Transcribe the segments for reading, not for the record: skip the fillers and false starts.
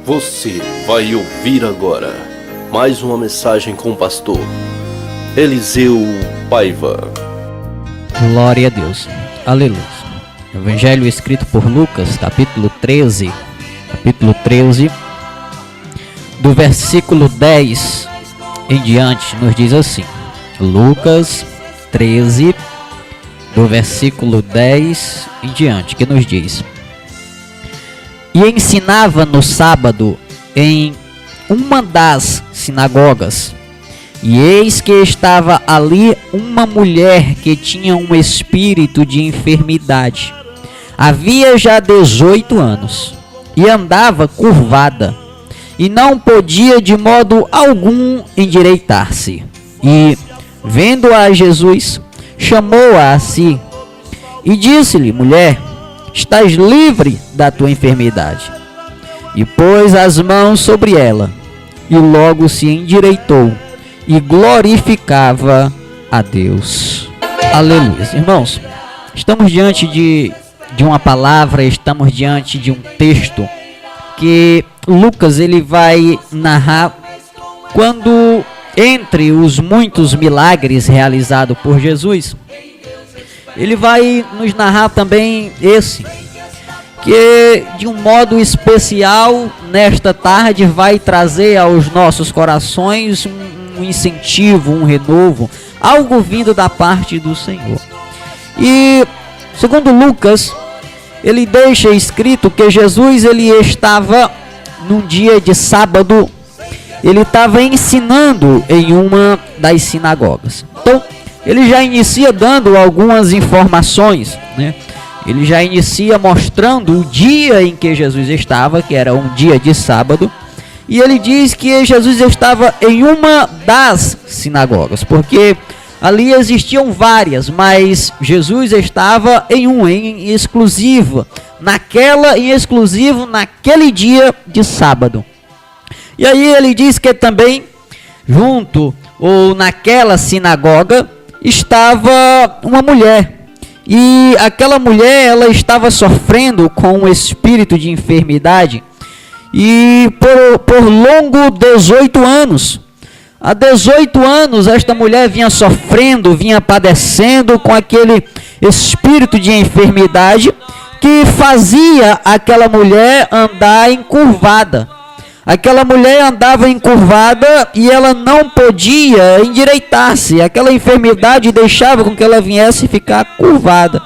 Você vai ouvir agora mais uma mensagem com o pastor Eliseu Paiva. Glória a Deus, aleluia. Evangelho escrito por Lucas, capítulo 13, do versículo 10 em diante, nos diz assim. Lucas 13, do versículo 10 em diante, que nos diz: E ensinava no sábado em uma das sinagogas, e eis que estava ali uma mulher que tinha um espírito de enfermidade. Havia já 18 anos, e andava curvada, e não podia de modo algum endireitar-se. E, vendo-a Jesus, chamou-a a si, e disse-lhe: Mulher, estás livre da tua enfermidade. E pôs as mãos sobre ela, e logo se endireitou, e glorificava a Deus. Aleluia. Irmãos, estamos diante de uma palavra, estamos diante de um texto que Lucas ele vai narrar quando, entre os muitos milagres realizados por Jesus, ele vai nos narrar também esse, que de um modo especial, nesta tarde, vai trazer aos nossos corações um incentivo, um renovo, algo vindo da parte do Senhor. E, segundo Lucas, ele deixa escrito que Jesus ele estava num dia de sábado, ele estava ensinando em uma das sinagogas. Então, ele já inicia dando algumas informações, né? Ele já inicia mostrando o dia em que Jesus estava, que era um dia de sábado, e ele diz que Jesus estava em uma das sinagogas, porque ali existiam várias, mas Jesus estava em exclusivo naquele dia de sábado. E aí ele diz que também junto ou naquela sinagoga estava uma mulher. E aquela mulher, ela estava sofrendo com um espírito de enfermidade, e por longo 18 anos. Há 18 anos esta mulher vinha sofrendo, vinha padecendo com aquele espírito de enfermidade que fazia aquela mulher andar encurvada. Aquela mulher andava encurvada e ela não podia endireitar-se. Aquela enfermidade deixava com que ela viesse ficar curvada.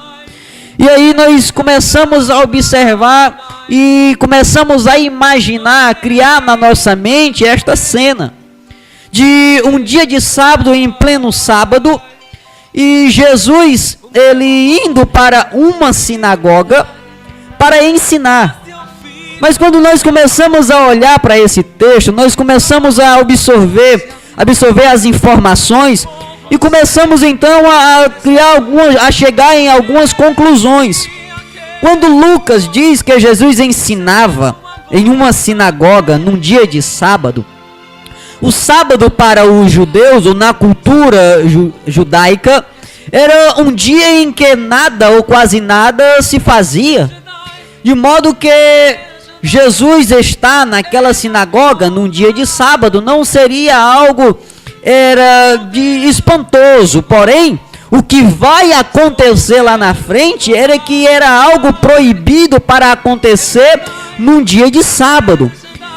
E aí nós começamos a observar e começamos a imaginar, a criar na nossa mente esta cena de um dia de sábado, em pleno sábado, e Jesus ele indo para uma sinagoga para ensinar. Mas quando nós começamos a olhar para esse texto, nós começamos a absorver as informações e começamos então a chegar em algumas conclusões. Quando Lucas diz que Jesus ensinava em uma sinagoga num dia de sábado, o sábado para os judeus, ou na cultura judaica, era um dia em que nada ou quase nada se fazia, de modo que Jesus está naquela sinagoga num dia de sábado não seria algo de espantoso. Porém, o que vai acontecer lá na frente era algo proibido para acontecer num dia de sábado.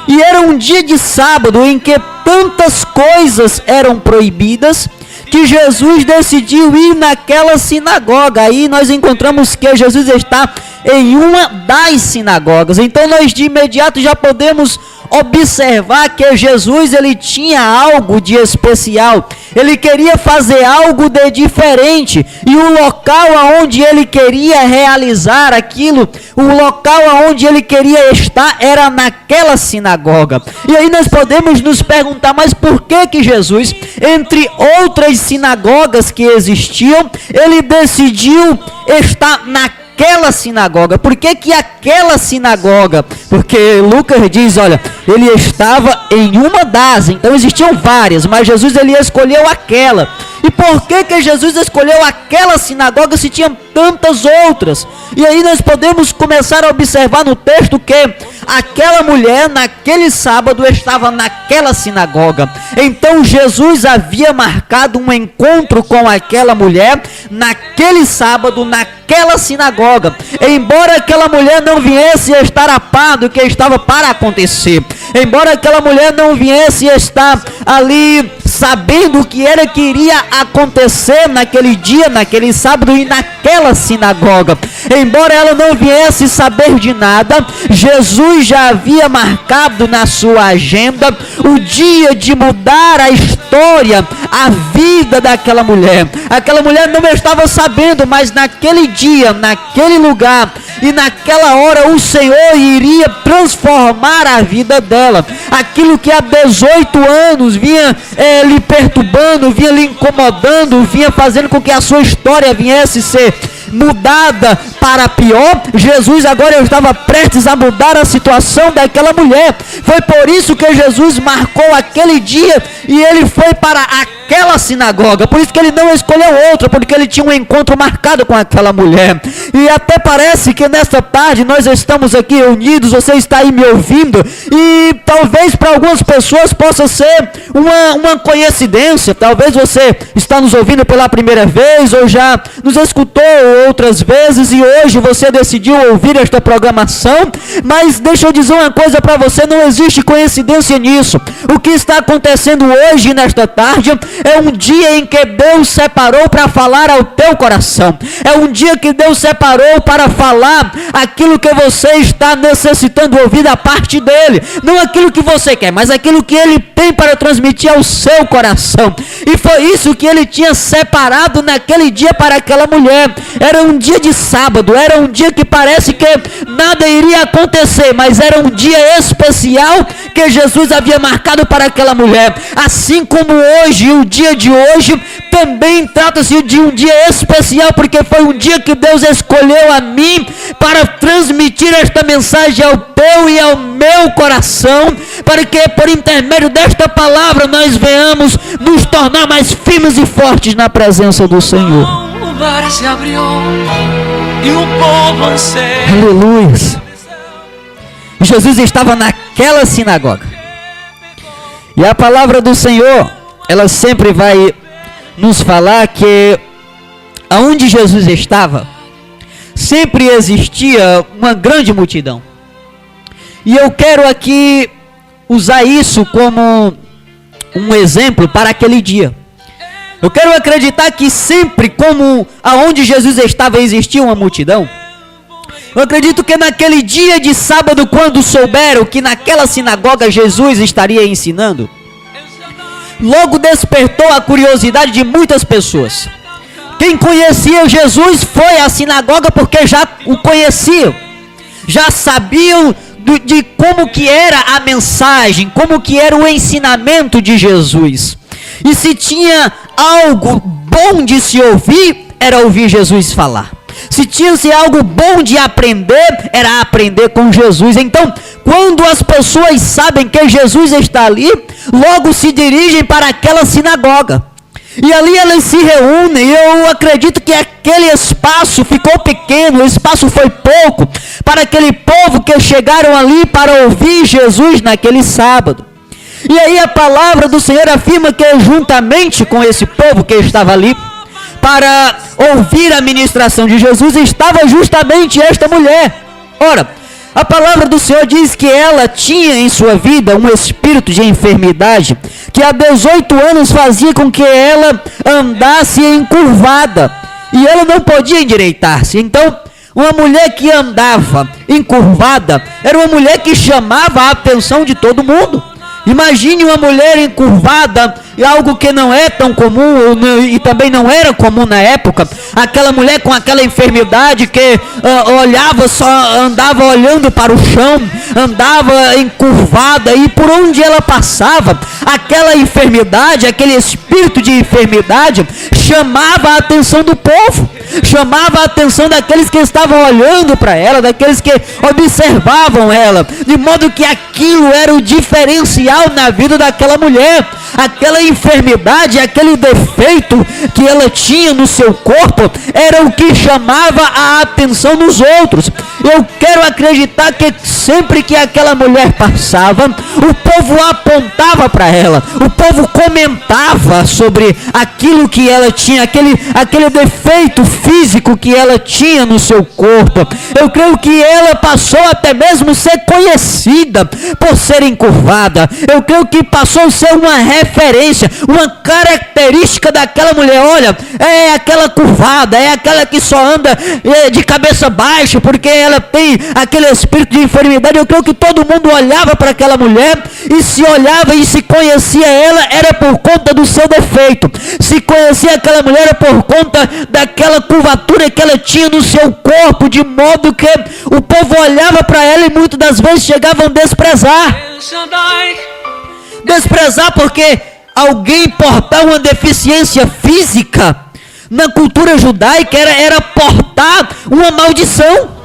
E era um dia de sábado em que tantas coisas eram proibidas que Jesus decidiu ir naquela sinagoga. Aí nós encontramos que Jesus está em uma das sinagogas. Então nós de imediato já podemos observar que Jesus ele tinha algo de especial. Ele queria fazer algo de diferente, e o local aonde ele queria realizar aquilo, o local aonde ele queria estar era naquela sinagoga. E aí nós podemos nos perguntar, mas por que Jesus, entre outras sinagogas que existiam, ele decidiu estar naquela sinagoga? Por que aquela sinagoga? Porque Lucas diz, olha, ele estava em uma das, então existiam várias, mas Jesus ele escolheu aquela. E por que Jesus escolheu aquela sinagoga se tinha tantas outras? E aí nós podemos começar a observar no texto que aquela mulher naquele sábado estava naquela sinagoga. Então Jesus havia marcado um encontro com aquela mulher naquele sábado, naquela sinagoga. Embora aquela mulher não viesse a estar a par do que estava para acontecer, embora aquela mulher não viesse a estar ali sabendo o que era que iria acontecer naquele dia, naquele sábado e naquela sinagoga, embora ela não viesse saber de nada, Jesus já havia marcado na sua agenda o dia de mudar a história, a vida daquela mulher. Aquela mulher não estava sabendo, mas naquele dia, naquele lugar e naquela hora o Senhor iria transformar a vida dela. Aquilo que há 18 anos vinha lhe perturbando, vinha lhe incomodando, vinha fazendo com que a sua história viesse ser mudada para pior, Jesus agora estava prestes a mudar a situação daquela mulher. Foi por isso que Jesus marcou aquele dia e ele foi para aquela sinagoga. Por isso que ele não escolheu outra, porque ele tinha um encontro marcado com aquela mulher. E até parece que nesta tarde nós estamos aqui reunidos, você está aí me ouvindo, e talvez para algumas pessoas possa ser uma coincidência. Talvez você está nos ouvindo pela primeira vez ou já nos escutou outras vezes e hoje você decidiu ouvir esta programação, mas deixa eu dizer uma coisa para você, não existe coincidência nisso. O que está acontecendo hoje nesta tarde é um dia em que Deus separou para falar ao teu coração, é um dia que Deus separou para falar aquilo que você está necessitando ouvir da parte dele, não aquilo que você quer, mas aquilo que ele tem para transmitir ao seu coração. E foi isso que ele tinha separado naquele dia para aquela mulher. Era um dia de sábado, era um dia que parece que nada iria acontecer, mas era um dia especial que Jesus havia marcado para aquela mulher. Assim como hoje, o dia de hoje também trata-se de um dia especial, porque foi um dia que Deus escolheu a mim para transmitir esta mensagem ao teu e ao meu coração, para que por intermédio desta palavra nós venhamos nos tornar mais firmes e fortes na presença do Senhor. Se abrió e o povo anseia. Aleluia. Jesus estava naquela sinagoga. E a palavra do Senhor, ela sempre vai nos falar que aonde Jesus estava, sempre existia uma grande multidão. E eu quero aqui usar isso como um exemplo para aquele dia. Eu quero acreditar que sempre como aonde Jesus estava existia uma multidão. Eu acredito que naquele dia de sábado, quando souberam que naquela sinagoga Jesus estaria ensinando, logo despertou a curiosidade de muitas pessoas. Quem conhecia Jesus foi à sinagoga porque já o conheciam, já sabiam de como que era a mensagem, como que era o ensinamento de Jesus. E se tinha algo bom de se ouvir, era ouvir Jesus falar. Se tinha-se algo bom de aprender, era aprender com Jesus. Então, quando as pessoas sabem que Jesus está ali, logo se dirigem para aquela sinagoga. E ali elas se reúnem, e eu acredito que aquele espaço ficou pequeno, o espaço foi pouco, para aquele povo que chegaram ali para ouvir Jesus naquele sábado. E aí a palavra do Senhor afirma que juntamente com esse povo que estava ali para ouvir a ministração de Jesus, estava justamente esta mulher. Ora, a palavra do Senhor diz que ela tinha em sua vida um espírito de enfermidade, que há 18 anos fazia com que ela andasse encurvada, e ela não podia endireitar-se. Então, uma mulher que andava encurvada, era uma mulher que chamava a atenção de todo mundo. Imagine uma mulher encurvada, algo que não é tão comum e também não era comum na época. Aquela mulher com aquela enfermidade que olhava, só andava olhando para o chão, andava encurvada, e por onde ela passava, aquela enfermidade, aquele espírito de enfermidade chamava a atenção do povo, chamava a atenção daqueles que estavam olhando para ela, daqueles que observavam ela, de modo que aquilo era o diferencial na vida daquela mulher. aquela enfermidade, aquele defeito que ela tinha no seu corpo, era o que chamava a atenção dos outros. Eu quero acreditar que sempre que aquela mulher passava, o povo apontava para ela, o povo comentava sobre aquilo que ela tinha, aquele defeito físico que ela tinha no seu corpo. Eu creio que ela passou até mesmo a ser conhecida por ser encurvada. Eu creio que passou a ser uma referência, uma característica daquela mulher. Olha, é aquela curvada, é aquela que só anda de cabeça baixa, porque ela tem aquele espírito de enfermidade. Eu creio que todo mundo olhava para aquela mulher e se olhava e se conhecia ela, era por conta do seu defeito. Se conhecia aquela mulher era por conta daquela curvatura que ela tinha no seu corpo, de modo que o povo olhava para ela e muitas das vezes chegavam a desprezar. Desprezar porque alguém portar uma deficiência física na cultura judaica era portar uma maldição.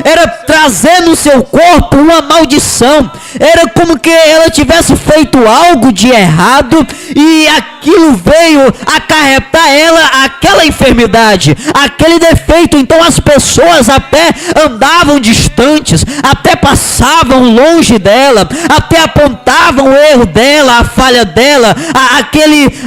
Era trazer no seu corpo uma maldição. Era como que ela tivesse feito algo de errado e aquilo veio acarretar ela aquela enfermidade, aquele defeito. Então as pessoas até andavam distantes, até passavam longe dela, até apontavam o erro dela, a falha dela,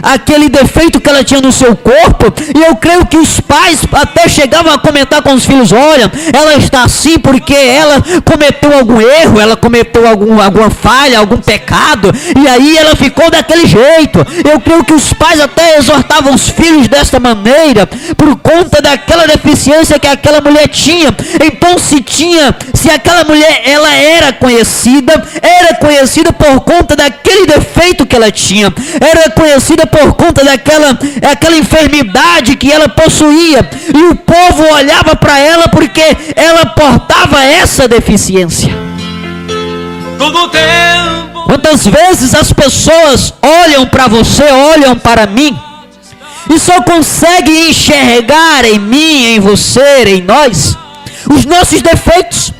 aquele defeito que ela tinha no seu corpo. E eu creio que os pais até chegavam a comentar com os filhos: olha, ela está assim porque ela cometeu algum erro, ela cometeu alguma falha, algum pecado, e aí ela ficou daquele jeito. Eu creio que os pais até exortavam os filhos desta maneira, por conta daquela deficiência que aquela mulher tinha. Então se aquela mulher, ela era conhecida por conta daquele defeito que ela tinha, era conhecida por conta daquela enfermidade que ela possuía, e o povo olhava para ela porque ela portava essa deficiência. Todo tempo. Quantas vezes as pessoas olham para você, olham para mim, e só conseguem enxergar em mim, em você, em nós, os nossos defeitos,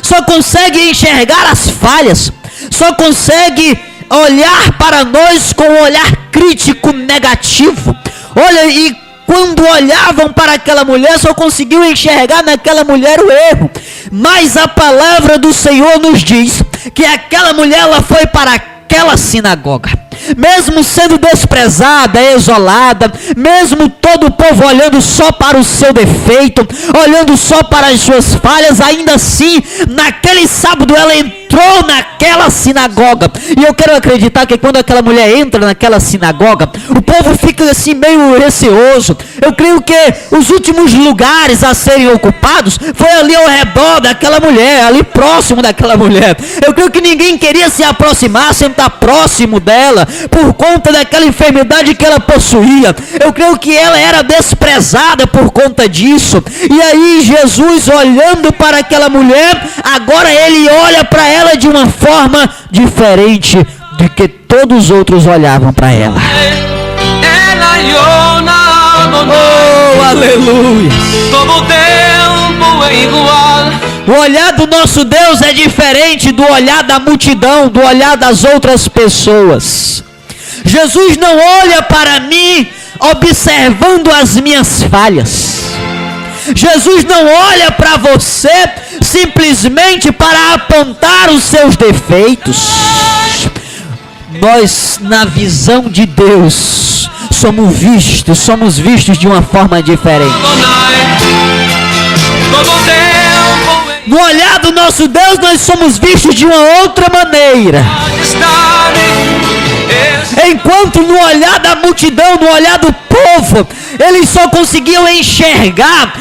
só conseguem enxergar as falhas, só conseguem olhar para nós com um olhar crítico negativo. Olha, e quando olhavam para aquela mulher, só conseguiam enxergar naquela mulher o erro. Mas a palavra do Senhor nos diz que aquela mulher, ela foi para aquela sinagoga, mesmo sendo desprezada, isolada, mesmo todo o povo olhando só para o seu defeito, olhando só para as suas falhas, ainda assim, naquele sábado ela entrou naquela sinagoga. E eu quero acreditar que quando aquela mulher entra naquela sinagoga, o povo fica assim meio receoso. Eu creio que os últimos lugares a serem ocupados foi ali ao redor daquela mulher, ali próximo daquela mulher. Eu creio que ninguém queria se aproximar, sentar próximo dela, por conta daquela enfermidade que ela possuía. Eu creio que ela era desprezada por conta disso. E aí Jesus, olhando para aquela mulher, agora ele olha para ela de uma forma diferente do que todos os outros olhavam para ela. Oh, aleluia! Todo tempo é igual. O olhar do nosso Deus é diferente do olhar da multidão, do olhar das outras pessoas. Jesus não olha para mim observando as minhas falhas. Jesus não olha para você simplesmente para apontar os seus defeitos. Nós, na visão de Deus, somos vistos de uma forma diferente. No olhar do nosso Deus, nós somos vistos de uma outra maneira. Enquanto no olhar da multidão, no olhar do povo, eles só conseguiam enxergar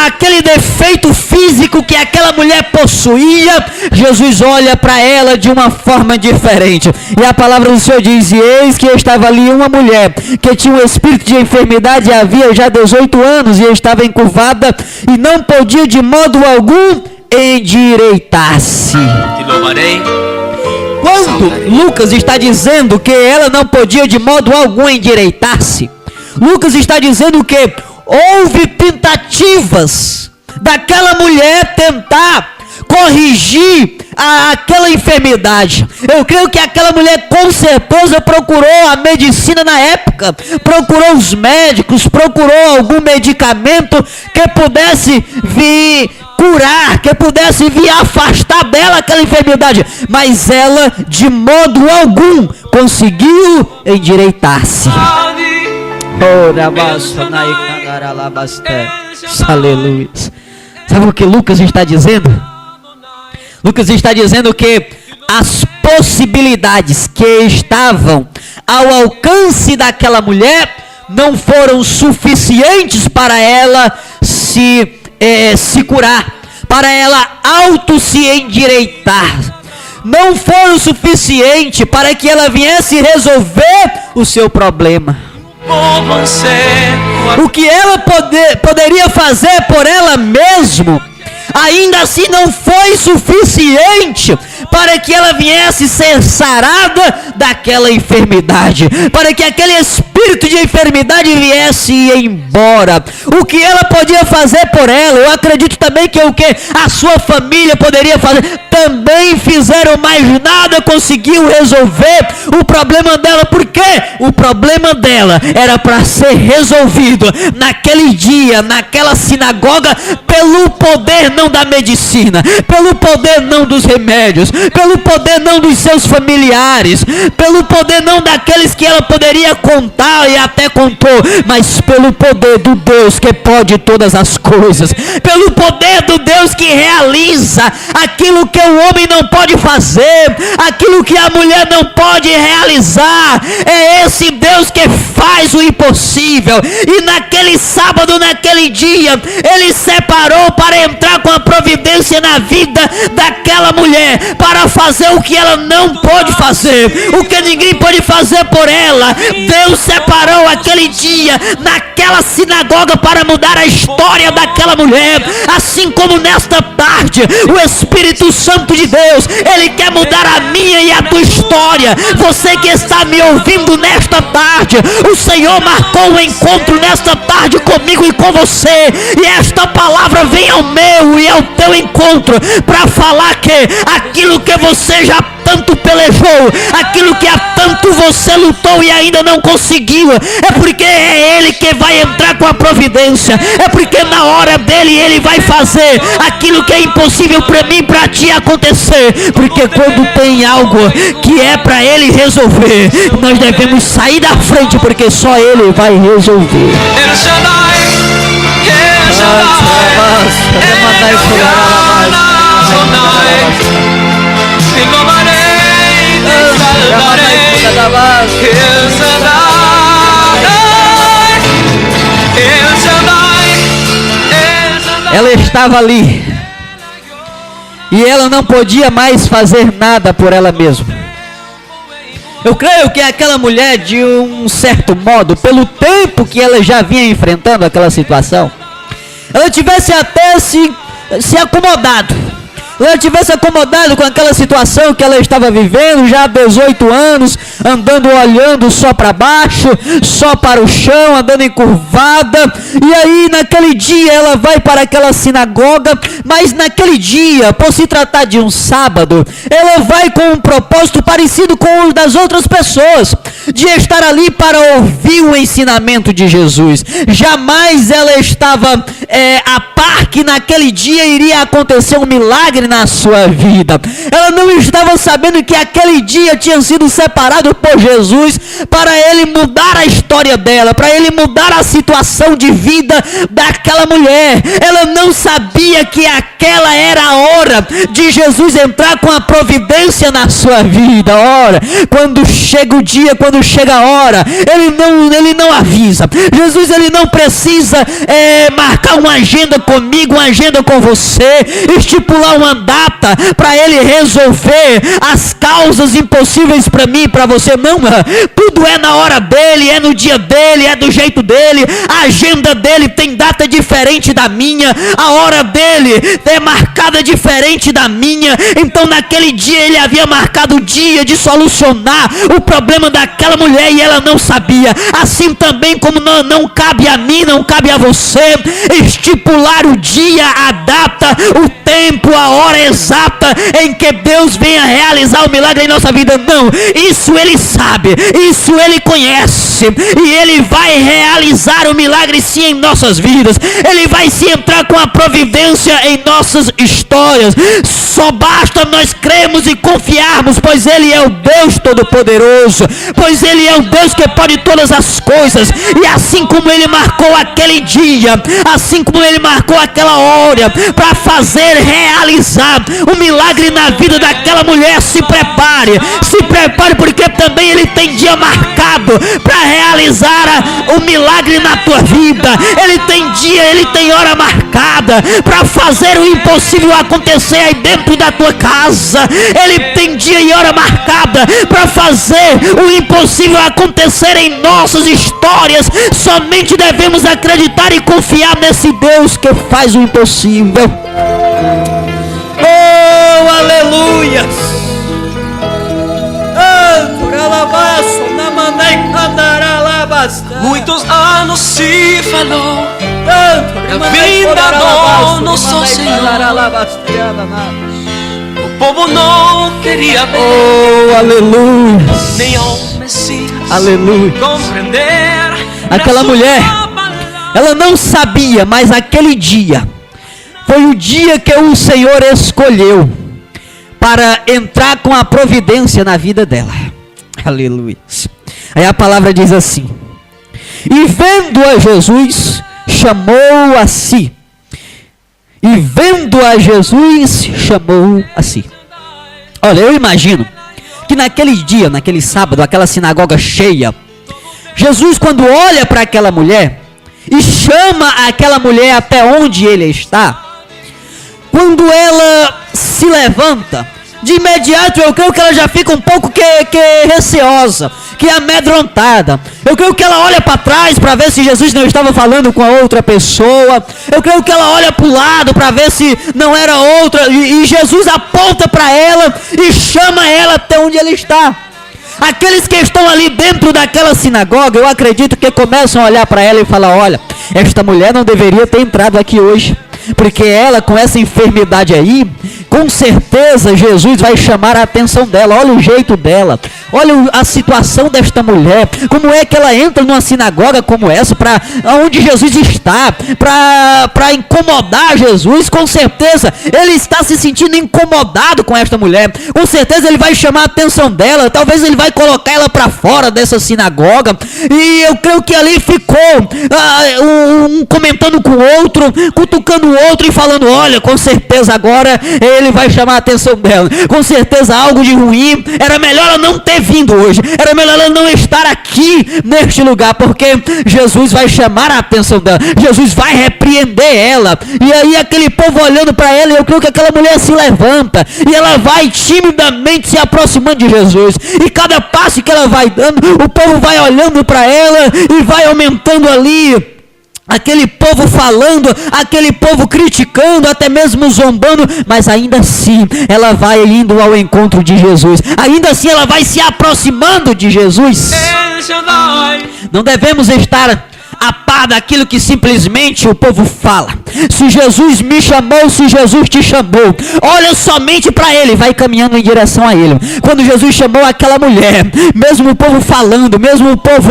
aquele defeito físico que aquela mulher possuía, Jesus olha para ela de uma forma diferente. E a palavra do Senhor diz: e eis que estava ali uma mulher que tinha um espírito de enfermidade, havia já 18 anos, e estava encurvada, e não podia de modo algum endireitar-se. Te louvarei. Quando Lucas está dizendo que ela não podia de modo algum endireitar-se, Lucas está dizendo que houve tentativas daquela mulher tentar corrigir aquela enfermidade. Eu creio que aquela mulher com certeza procurou a medicina na época, procurou os médicos, procurou algum medicamento que pudesse vir curar, que pudesse vir afastar dela aquela enfermidade, mas ela de modo algum conseguiu endireitar-se. Aleluia. Sabe o que Lucas está dizendo? Lucas está dizendo que as possibilidades que estavam ao alcance daquela mulher não foram suficientes para ela se curar, para ela se endireitar. Não foram suficientes para que ela viesse resolver o seu problema. O que ela poderia fazer por ela mesma, ainda assim não foi suficiente para que ela viesse ser sarada daquela enfermidade, para que aquele espírito de enfermidade viesse embora. O que ela podia fazer por ela, eu acredito também que o que a sua família poderia fazer, também fizeram, mas nada conseguiu resolver o problema dela, porque o problema dela era para ser resolvido naquele dia, naquela sinagoga, pelo poder não da medicina, pelo poder não dos remédios, pelo poder não dos seus familiares, pelo poder não daqueles que ela poderia contar e até contou, mas pelo poder do Deus que pode todas as coisas, pelo poder do Deus que realiza aquilo que o homem não pode fazer, aquilo que a mulher não pode realizar. É esse Deus que faz o impossível. E naquele sábado, naquele dia, ele separou para entrar com a providência na vida daquela mulher, para fazer o que ela não pôde fazer, o que ninguém pôde fazer por ela. Deus separou aquele dia naquela sinagoga para mudar a história daquela mulher. Assim como nesta tarde, o Espírito Santo de Deus, ele quer mudar a minha e a tua história. Você que está me ouvindo nesta tarde, o Senhor marcou um encontro nesta tarde comigo e com você, e esta palavra vem ao meu e ao teu encontro para falar que aquilo que você já tanto pelejou, aquilo que há tanto você lutou e ainda não conseguiu, é porque é Ele que vai entrar com a providência, é porque na hora dele Ele vai fazer aquilo que é impossível para mim, para ti acontecer, porque quando tem algo que é para Ele resolver, nós devemos sair da frente, porque só Ele vai resolver. Ela estava ali e ela não podia mais fazer nada por ela mesma. Eu creio que aquela mulher, de um certo modo, pelo tempo que ela já vinha enfrentando aquela situação, ela tivesse até se acomodado. Ela tivesse acomodado com aquela situação que ela estava vivendo já há 18 anos, andando olhando só para baixo, só para o chão, andando encurvada. E aí naquele dia ela vai para aquela sinagoga, mas naquele dia, por se tratar de um sábado, ela vai com um propósito parecido com o das outras pessoas, de estar ali para ouvir o ensinamento de Jesus. Jamais ela estava a par que naquele dia iria acontecer um milagre na sua vida. Ela não estava sabendo que aquele dia tinha sido separado por Jesus para Ele mudar a história dela, para Ele mudar a situação de vida daquela mulher. Ela não sabia que aquela era a hora de Jesus entrar com a providência na sua vida. Ora, quando chega o dia, quando chega a hora, Ele não avisa. Jesus, Ele não precisa marcar uma agenda comigo, uma agenda com você, estipular uma data para Ele resolver as causas impossíveis para mim e para você. Não, tudo é na hora dele, é no dia dele, é do jeito dele. A agenda dele tem data diferente da minha, a hora dele é marcada diferente da minha. Então naquele dia ele havia marcado o dia de solucionar o problema daquela mulher e ela não sabia. Assim também como não cabe a mim, não cabe a você estipular o dia, a data, o tempo tempo, a hora exata em que Deus venha realizar o milagre em nossa vida. Não, isso Ele sabe, isso Ele conhece, e Ele vai realizar o milagre sim em nossas vidas. Ele vai se entrar com a providência em nossas histórias. Só basta nós crermos e confiarmos, pois Ele é o Deus Todo-Poderoso, pois Ele é o Deus que pode todas as coisas. E assim como Ele marcou aquele dia, assim como Ele marcou aquela hora para fazer realizar o milagre na vida daquela mulher, se prepare, porque também Ele tem dia marcado para realizar o milagre na tua vida. Ele tem dia, Ele tem hora marcada para fazer o impossível acontecer aí dentro da tua casa. Ele tem dia e hora marcada para fazer o impossível acontecer em nossas histórias. Somente devemos acreditar e confiar nesse Deus que faz o impossível. Oh, aleluia! Muitos anos se falou da vinda do nosso Senhor. O povo não queria ver. Oh, aleluia! Nem ao Messias Aleluia! compreender. Aquela mulher, ela não sabia, mas aquele dia foi o dia que o Senhor escolheu para entrar com a providência na vida dela. Aleluia. Aí a palavra diz assim: e vendo a Jesus, chamou a si. E vendo a Jesus, chamou a si. Olha, eu imagino que naquele dia, naquele sábado, aquela sinagoga cheia, Jesus, quando olha para aquela mulher e chama aquela mulher até onde ele está, quando ela se levanta, de imediato eu creio que ela já fica um pouco que receosa, que amedrontada. Eu creio que ela olha para trás para ver se Jesus não estava falando com a outra pessoa. Eu creio que ela olha para o lado para ver se não era outra. E Jesus aponta para ela e chama ela até onde ele está. Aqueles que estão ali dentro daquela sinagoga, eu acredito que começam a olhar para ela e falar: olha, esta mulher não deveria ter entrado aqui hoje, porque ela com essa enfermidade aí, com certeza Jesus vai chamar a atenção dela. Olha o jeito dela, olha a situação desta mulher, como é que ela entra numa sinagoga como essa, para onde Jesus está, para incomodar Jesus. Com certeza ele está se sentindo incomodado com esta mulher, com certeza ele vai chamar a atenção dela, talvez ele vai colocar ela para fora dessa sinagoga. E eu creio que ali ficou um comentando com o outro, cutucando o outro e falando: olha, com certeza agora ele vai chamar a atenção dela, com certeza algo de ruim, era melhor ela não ter vindo hoje, era melhor ela não estar aqui neste lugar, porque Jesus vai chamar a atenção dela, Jesus vai repreender ela. E aí aquele povo olhando para ela, e eu creio que aquela mulher se levanta e ela vai timidamente se aproximando de Jesus, e cada passo que ela vai dando, o povo vai olhando para ela e vai aumentando ali aquele povo falando, aquele povo criticando, até mesmo zombando, mas ainda assim ela vai indo ao encontro de Jesus, ainda assim ela vai se aproximando de Jesus. Não devemos estar a par daquilo que simplesmente o povo fala. Se Jesus me chamou, se Jesus te chamou, olha somente para ele, vai caminhando em direção a ele. Quando Jesus chamou aquela mulher, mesmo o povo falando, mesmo o povo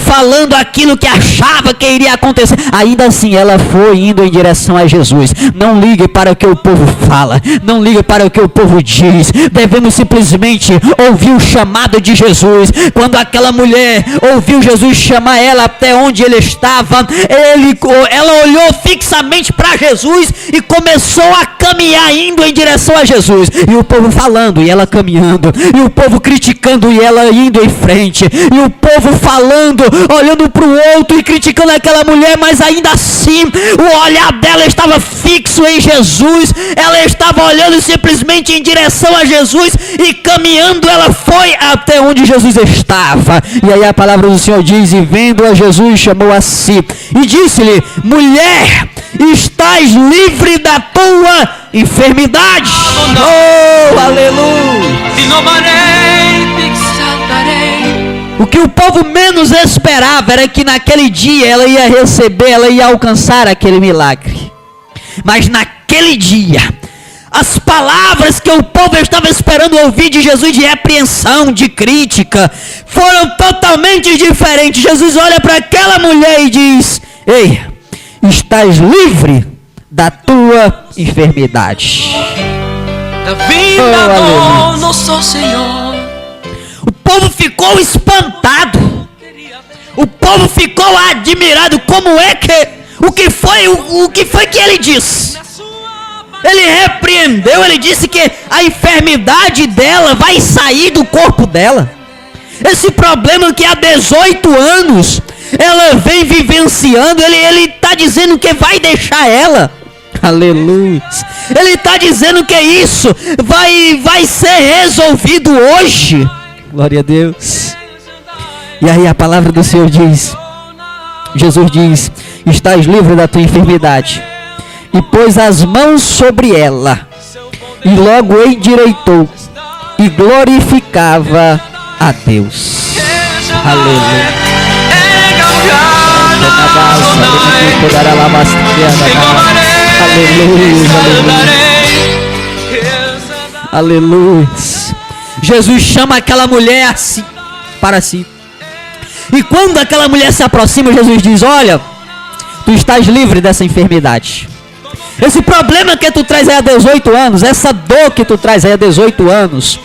falando aquilo que achava que iria acontecer, ainda assim ela foi indo em direção a Jesus. Não ligue para o que o povo fala, não ligue para o que o povo diz, devemos simplesmente ouvir o chamado de Jesus. Quando aquela mulher ouviu Jesus chamar ela até onde ele estava, ela olhou fixamente para Jesus e começou a caminhar indo em direção a Jesus, e o povo falando e ela caminhando, e o povo criticando e ela indo em frente, e o povo falando, olhando para o outro e criticando aquela mulher, mas ainda assim o olhar dela estava fixo em Jesus, ela estava olhando simplesmente em direção a Jesus e caminhando, ela foi até onde Jesus estava. E aí a palavra do Senhor diz: e vendo a Jesus, chamou a si e disse-lhe: mulher, estás livre da tua enfermidade. Oh, aleluia! O que o povo menos esperava era que naquele dia ela ia receber, ela ia alcançar aquele milagre. Mas naquele naquele dia, as palavras que o povo estava esperando ouvir de Jesus, de repreensão, de crítica, foram totalmente diferentes. Jesus olha para aquela mulher e diz: ei, estás livre da tua enfermidade. Vinda nosso Senhor. O povo ficou espantado. O povo ficou admirado. Como é que o que foi que ele disse? Ele repreendeu, ele disse que a enfermidade dela vai sair do corpo dela. Esse problema que há 18 anos ela vem vivenciando, ele está dizendo que vai deixar ela. Aleluia. Ele está dizendo que isso vai ser resolvido hoje. Glória a Deus. E aí a palavra do Senhor diz, Jesus diz: estás livre da tua enfermidade. E pôs as mãos sobre ela, e logo endireitou, e glorificava a Deus. Aleluia. Aleluia. Aleluia. Jesus chama aquela mulher assim, para si. E quando aquela mulher se aproxima, Jesus diz: olha, tu estás livre dessa enfermidade. Esse problema que tu traz aí há 18 anos, essa dor que tu traz aí há 18 anos,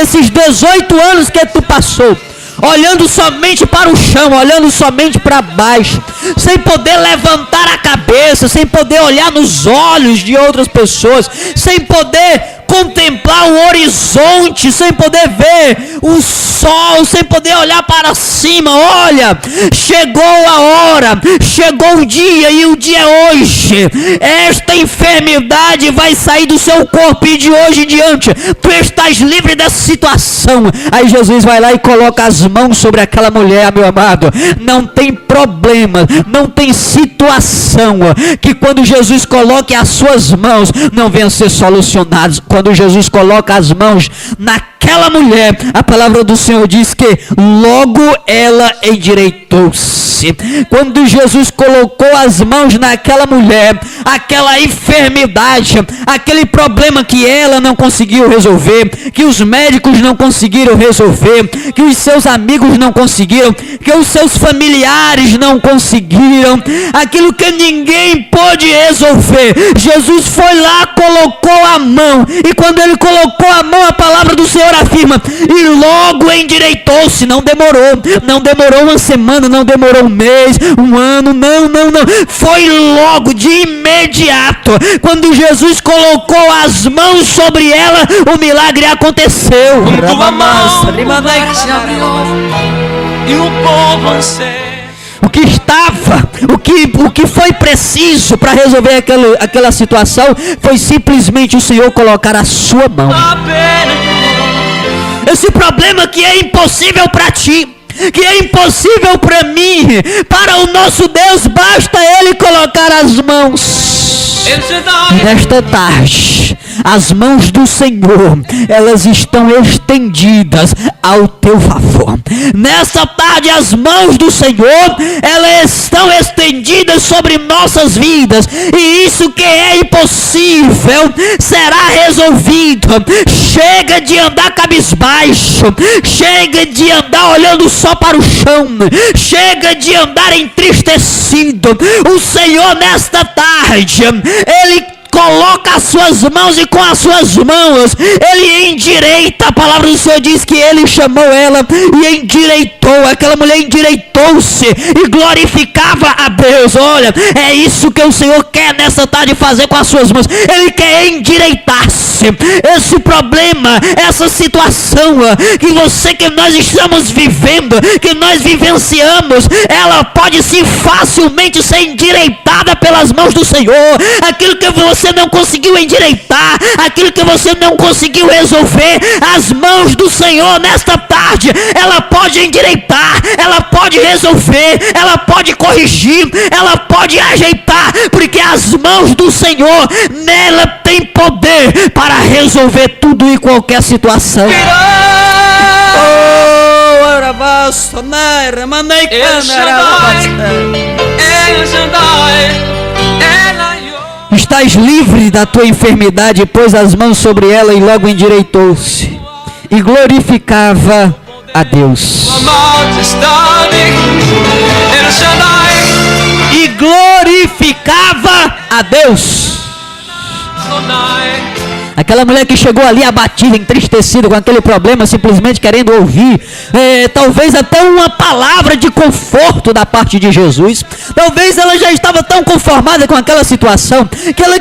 esses 18 anos que tu passou, olhando somente para o chão, olhando somente para baixo, sem poder levantar a cabeça, sem poder olhar nos olhos de outras pessoas, sem poder contemplar o horizonte, sem poder ver o sol, sem poder olhar para cima. Olha, chegou a hora, chegou o dia, e o dia é hoje. Esta enfermidade vai sair do seu corpo, e de hoje em diante tu estás livre dessa situação. Aí Jesus vai lá e coloca as mãos sobre aquela mulher, meu amado. Não tem problema, não tem situação que quando Jesus coloque as suas mãos não venham a ser solucionados. Quando Jesus coloca as mãos naquela mulher, a palavra do Senhor diz que logo ela endireitou-se. Quando Jesus colocou as mãos naquela mulher, aquela enfermidade, aquele problema que ela não conseguiu resolver, que os médicos não conseguiram resolver, que os seus amigos não conseguiram, que os seus familiares não conseguiram, aquilo que ninguém pôde resolver, Jesus foi lá, colocou a mão, e quando ele colocou a mão, a palavra do Senhor afirma, e logo endireitou-se. Não demorou uma semana, não demorou um mês, um ano, não, foi logo, de imediato. Quando Jesus colocou as mãos sobre ela, o milagre aconteceu. Tua mão se abriu, e o povo anseia. O que foi preciso para resolver aquela situação foi simplesmente o Senhor colocar a sua mão. Esse problema que é impossível para ti, que é impossível para mim, para o nosso Deus basta Ele colocar as mãos. E nesta tarde, as mãos do Senhor, elas estão estendidas ao teu favor. Nesta tarde, as mãos do Senhor, elas estão estendidas sobre nossas vidas, e isso que é impossível será resolvido. Chega de andar cabisbaixo, chega de andar olhando só para o chão, chega de andar entristecido. O Senhor nesta tarde, Ele coloca as suas mãos, e com as suas mãos Ele endireita. A palavra do Senhor diz que Ele chamou ela e endireitou. Aquela mulher endireitou-se e glorificava a Deus. Olha, é isso que o Senhor quer nessa tarde fazer com as suas mãos. Ele quer endireitar-se. Esse problema, essa situação que nós estamos vivendo, que nós vivenciamos, ela pode sim facilmente ser endireitada pelas mãos do Senhor. Aquilo que você não conseguiu endireitar, aquilo que você não conseguiu resolver, as mãos do Senhor nesta tarde, ela pode endireitar, ela pode resolver, ela pode corrigir, ela pode ajeitar, porque as mãos do Senhor, nela tem poder para resolver tudo e qualquer situação. estás livre da tua enfermidade. Pôs as mãos sobre ela e logo endireitou-se e glorificava a Deus. E glorificava a Deus. Aquela mulher que chegou ali abatida, entristecida com aquele problema, simplesmente querendo ouvir talvez até uma palavra de conforto da parte de Jesus. Talvez ela já estava tão conformada com aquela situação que ela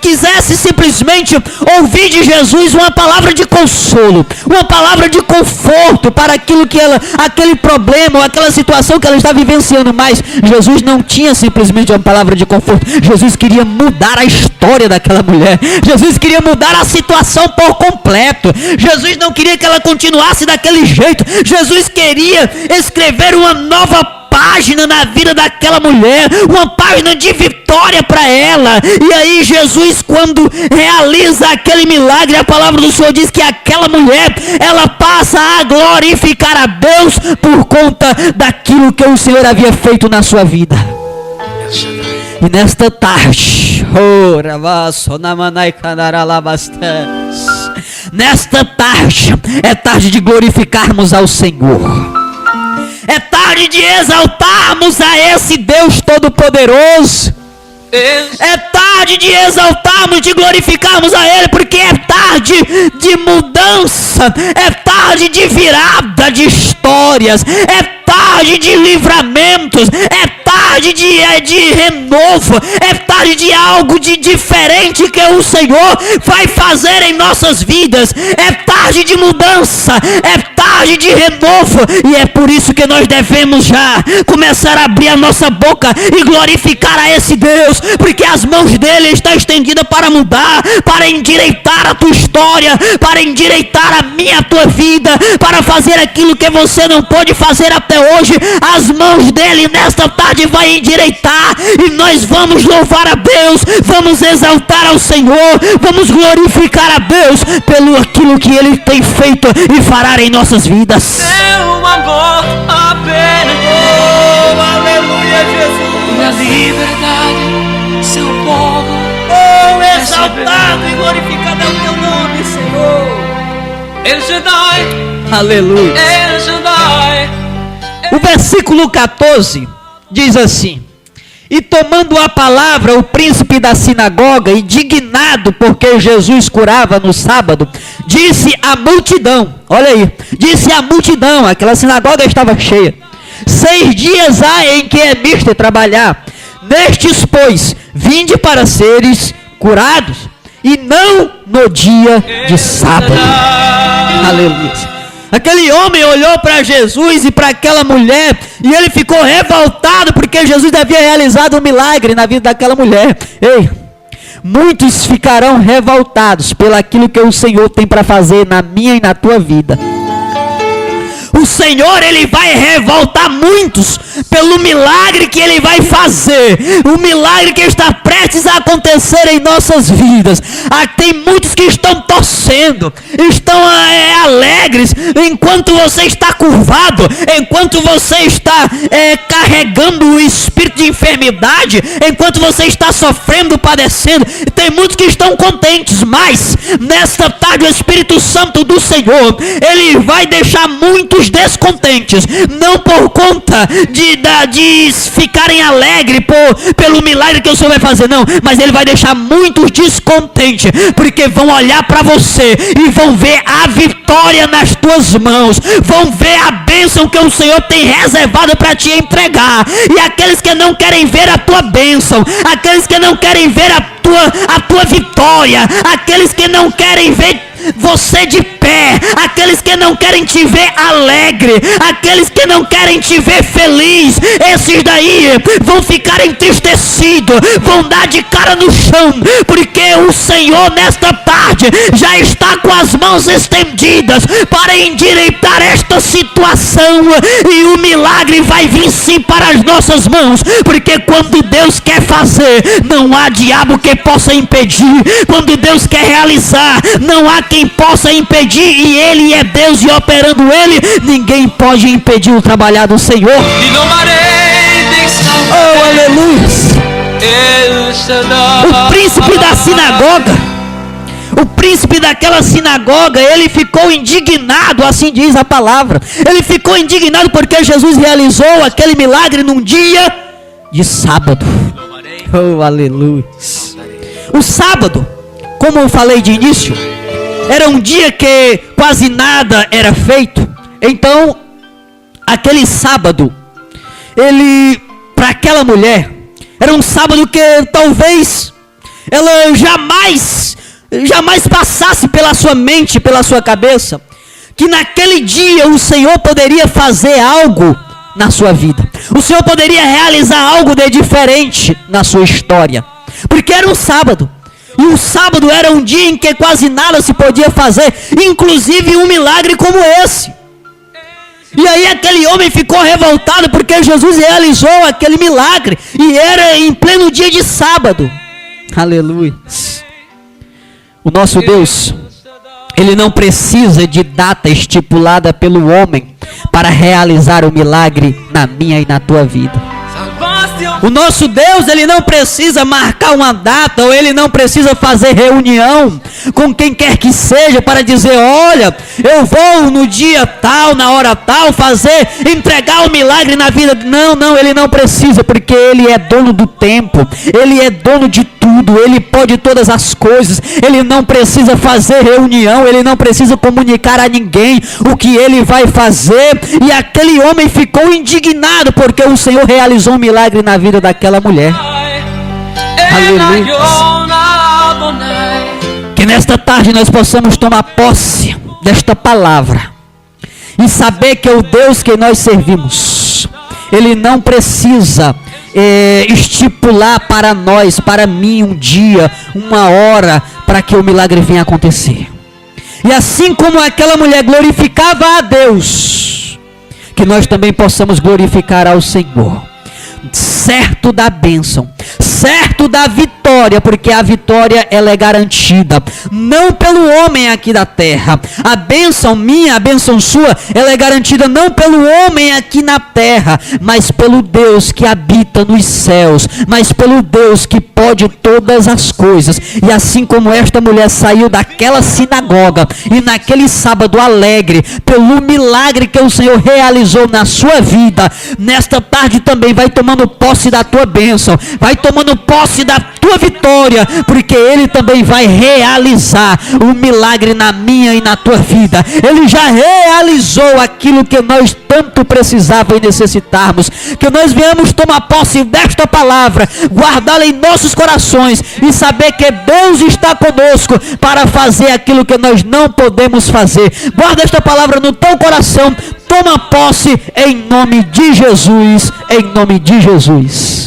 quisesse simplesmente ouvir de Jesus uma palavra de consolo, uma palavra de conforto para aquele problema ou aquela situação que ela está vivenciando. Mas Jesus não tinha simplesmente uma palavra de conforto. Jesus queria mudar a história daquela mulher. Jesus queria mudar a situação por completo. Jesus não queria que ela continuasse daquele jeito. Jesus queria escrever uma nova página na vida daquela mulher, uma página de vitória para ela. E aí Jesus, quando realiza aquele milagre, a palavra do Senhor diz que aquela mulher, ela passa a glorificar a Deus por conta daquilo que o Senhor havia feito na sua vida. E nesta tarde, nesta tarde é tarde de glorificarmos ao Senhor. É tarde de exaltarmos a esse Deus Todo-Poderoso. É tarde de exaltarmos, de glorificarmos a Ele, porque é tarde de mudança, é tarde de virada de histórias, é tarde de livramentos, é tarde de renovo, é tarde de algo de diferente que o Senhor vai fazer em nossas vidas. É tarde de mudança, é tarde de renovo, e é por isso que nós devemos já começar a abrir a nossa boca e glorificar a esse Deus, porque as mãos dele estão estendidas para mudar, para endireitar a tua história, para endireitar a minha, a tua vida, para fazer aquilo que você não pôde fazer até hoje. As mãos dele nesta tarde vai endireitar, e nós vamos louvar a Deus, vamos exaltar ao Senhor, vamos glorificar a Deus pelo aquilo que ele tem feito e fará em nossas vidas. Seu amor apenas, oh, aleluia, Jesus, na liberdade, seu povo, oh, exaltado e glorificado é o teu nome, Senhor. El Shaddai, aleluia. El Shaddai. O versículo 14 diz assim: e tomando a palavra o príncipe da sinagoga, indignado porque Jesus curava no sábado, disse à multidão, olha aí, disse à multidão, aquela sinagoga estava cheia: 6 dias há em que é mister trabalhar, nestes pois, vinde para seres curados, e não no dia de sábado. Aleluia. Aquele homem olhou para Jesus e para aquela mulher, e ele ficou revoltado porque Jesus havia realizado um milagre na vida daquela mulher. Ei, muitos ficarão revoltados pelo aquilo que o Senhor tem para fazer na minha e na tua vida. O Senhor, ele vai revoltar muitos pelo milagre que ele vai fazer, o milagre que está prestes a acontecer em nossas vidas. Tem muitos que estão torcendo, estão alegres, enquanto você está curvado, enquanto você está carregando o espírito de enfermidade, enquanto você está sofrendo, padecendo. Tem muitos que estão contentes, mas nesta tarde o Espírito Santo do Senhor, ele vai deixar muitos descontentes, não por conta de ficarem alegres pelo milagre que o Senhor vai fazer, não, mas ele vai deixar muitos descontentes, porque vão olhar para você e vão ver a vitória nas tuas mãos, vão ver a bênção que o Senhor tem reservado para te entregar. E aqueles que não querem ver a tua bênção, aqueles que não querem ver a tua vitória, aqueles que não querem ver você de pé, aqueles que não querem te ver alegre, aqueles que não querem te ver feliz, esses daí vão ficar entristecidos, vão dar de cara no chão, porque o Senhor nesta tarde já está com as mãos estendidas para endireitar esta situação, e o milagre vai vir sim para as nossas mãos, porque quando Deus quer fazer, não há diabo que possa impedir. Quando Deus quer realizar, não há quem possa impedir, e ele é Deus, e operando ele, ninguém pode impedir o trabalhar do Senhor. E não darei deixar. Oh, aleluia. O príncipe da sinagoga, o príncipe daquela sinagoga, ele ficou indignado, assim diz a palavra. Ele ficou indignado porque Jesus realizou aquele milagre num dia de sábado. Oh, aleluia. O sábado, como eu falei de início, era um dia que quase nada era feito. Então, aquele sábado, ele, para aquela mulher, era um sábado que talvez ela jamais passasse pela sua mente, pela sua cabeça, que naquele dia o Senhor poderia fazer algo na sua vida. O Senhor poderia realizar algo de diferente na sua história. Porque era um sábado. E o sábado era um dia em que quase nada se podia fazer, inclusive um milagre como esse. E aí aquele homem ficou revoltado porque Jesus realizou aquele milagre e era em pleno dia de sábado. Aleluia. O nosso Deus, Ele não precisa de data estipulada pelo homem para realizar o milagre na minha e na tua vida. O nosso Deus, Ele não precisa marcar uma data, ou Ele não precisa fazer reunião com quem quer que seja para dizer, olha, eu vou no dia tal, na hora tal, entregar o milagre na vida. Não, Ele não precisa, porque Ele é dono do tempo, Ele é dono de tudo, Ele pode todas as coisas, Ele não precisa fazer reunião, Ele não precisa comunicar a ninguém o que Ele vai fazer. E aquele homem ficou indignado porque o Senhor realizou um milagre na vida daquela mulher. Aleluia. Que nesta tarde nós possamos tomar posse desta palavra e saber que o Deus que nós servimos, Ele não precisa estipular para nós, para mim, um dia, uma hora, para que o milagre venha acontecer. E assim como aquela mulher glorificava a Deus, que nós também possamos glorificar ao Senhor, certo da bênção, certo da vitória, porque a vitória ela é garantida, não pelo homem aqui da terra. A bênção minha, a bênção sua, ela é garantida não pelo homem aqui na terra, mas pelo Deus que habita nos céus, mas pelo Deus que pode todas as coisas. E assim como esta mulher saiu daquela sinagoga, e naquele sábado alegre, pelo milagre que o Senhor realizou na sua vida, nesta tarde também vai tomando posse da tua bênção, vai tomando posse da tua vitória, porque Ele também vai realizar o milagre na minha e na tua vida. Ele já realizou aquilo que nós tanto precisávamos e necessitarmos. Que nós venhamos tomar posse desta palavra, guardá-la em nossos corações e saber que Deus está conosco para fazer aquilo que nós não podemos fazer. Guarda esta palavra no teu coração, toma posse em nome de Jesus, em nome de Jesus.